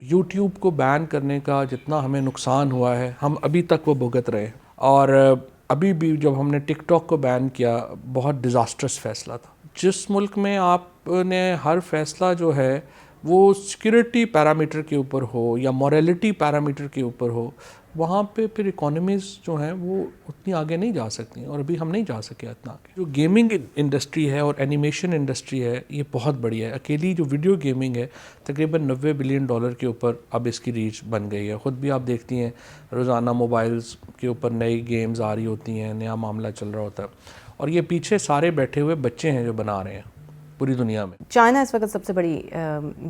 YouTube کو بین کرنے کا جتنا ہمیں نقصان ہوا ہے ہم ابھی تک وہ بھگت رہے ہیں، اور ابھی بھی جب ہم نے ٹک ٹاک کو بین کیا بہت ڈیزاسٹرس فیصلہ تھا۔ جس ملک میں آپ نے ہر فیصلہ جو ہے وہ سیکیورٹی پیرامیٹر کے اوپر ہو یا موریلٹی پیرامیٹر کے اوپر ہو، وہاں پہ پھر اکانومیز جو ہیں وہ اتنی آگے نہیں جا سکتی، اور ابھی ہم نہیں جا سکے اتنا آگے۔ جو گیمنگ انڈسٹری ہے اور اینیمیشن انڈسٹری ہے یہ بہت بڑی ہے۔ اکیلی جو ویڈیو گیمنگ ہے تقریباً $90 بلین کے اوپر اب اس کی ریچ بن گئی ہے۔ خود بھی آپ دیکھتی ہیں روزانہ موبائلز کے اوپر نئی گیمز آ رہی ہوتی ہیں، نیا معاملہ چل رہا ہوتا ہے، اور یہ پیچھے سارے بیٹھے ہوئے بچے ہیں جو بنا رہے ہیں پوری دنیا میں۔ چائنا اس وقت سب سے بڑی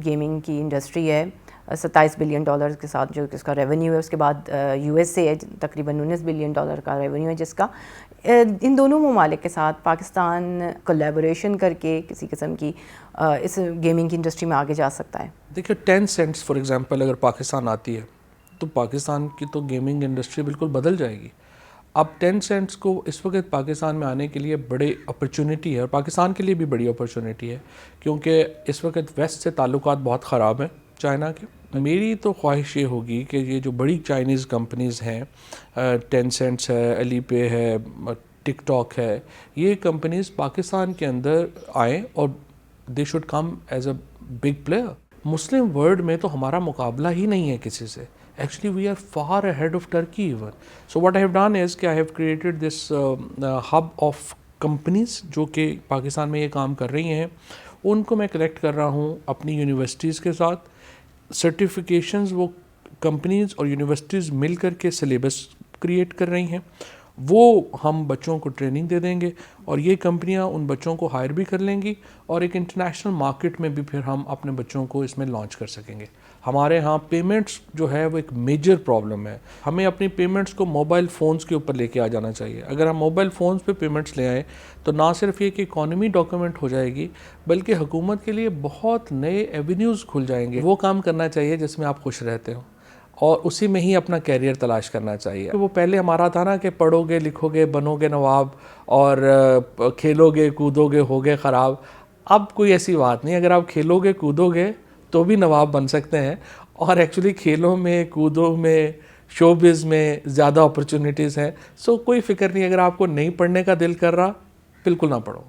گیمنگ کی انڈسٹری ہے، $27 بلین کے ساتھ جو اس کا ریونیو ہے۔ اس کے بعد USA ہے، تقریباً $19 بلین کا ریونیو ہے جس کا۔ ان دونوں ممالک کے ساتھ پاکستان کولیبوریشن کر کے کسی قسم کی اس گیمنگ کی انڈسٹری میں آگے جا سکتا ہے؟ دیکھیے 10 سینٹس فار ایگزامپل اگر پاکستان آتی ہے تو پاکستان کی تو گیمنگ انڈسٹری بالکل بدل جائے گی۔ اب 10 سینٹس کو اس وقت پاکستان میں آنے کے لیے بڑی اپرچونٹی ہے، اور پاکستان کے لیے بھی بڑی اپرچونٹی ہے، کیونکہ اس وقت ویسٹ سے تعلقات بہت خراب ہیں چائنا کے۔ میری تو خواہش یہ ہوگی کہ یہ جو بڑی چائنیز کمپنیز ہیں، 10 سینٹس ہے، علی پے ہے، ٹک ٹاک ہے، یہ کمپنیز پاکستان کے اندر آئیں اور they should come as a big player. Muslim world میں تو ہمارا مقابلہ ہی نہیں ہے کسی سے۔ Actually we are far ahead of Turkey even. So what I have done is کہ I have created this hub of companies جو کہ پاکستان میں یہ کام کر رہی ہیں، ان کو میں کلیکٹ کر رہا ہوں اپنی یونیورسٹیز کے ساتھ۔ سرٹیفیکیشنز وہ کمپنیز اور یونیورسٹیز مل کر کے سلیبس کریٹ کر رہی ہیں، وہ ہم بچوں کو ٹریننگ دے دیں گے، اور یہ کمپنیاں ان بچوں کو ہائر بھی کر لیں گی، اور ایک انٹرنیشنل مارکیٹ میں بھی پھر ہم اپنے بچوں کو اس میں لانچ کر سکیں گے۔ ہمارے ہاں پیمنٹس جو ہے وہ ایک میجر پرابلم ہے۔ ہمیں اپنی پیمنٹس کو موبائل فونز کے اوپر لے کے آ جانا چاہیے۔ اگر ہم موبائل فونز پہ پیمنٹس لے آئیں تو نہ صرف یہ کہ اکانومی ڈاکیومنٹ ہو جائے گی، بلکہ حکومت کے لیے بہت نئے ایونیوز کھل جائیں گے۔ وہ کام کرنا چاہیے جس میں آپ خوش رہتے ہو، اور اسی میں ہی اپنا کیریئر تلاش کرنا چاہیے۔ وہ پہلے ہمارا تھا نا کہ پڑھو گے لکھو گے بنو گے نواب، اور کھیلو گے کودو گے ہو گے خراب۔ اب کوئی ایسی بات نہیں، اگر آپ کھیلو گے کودو گے تو بھی نواب بن سکتے ہیں، اور ایکچولی کھیلوں میں کودوں میں شوبز میں زیادہ اپرچونٹیز ہیں۔ سو کوئی فکر نہیں، اگر آپ کو نہیں پڑھنے کا دل کر رہا بالکل نہ پڑھو۔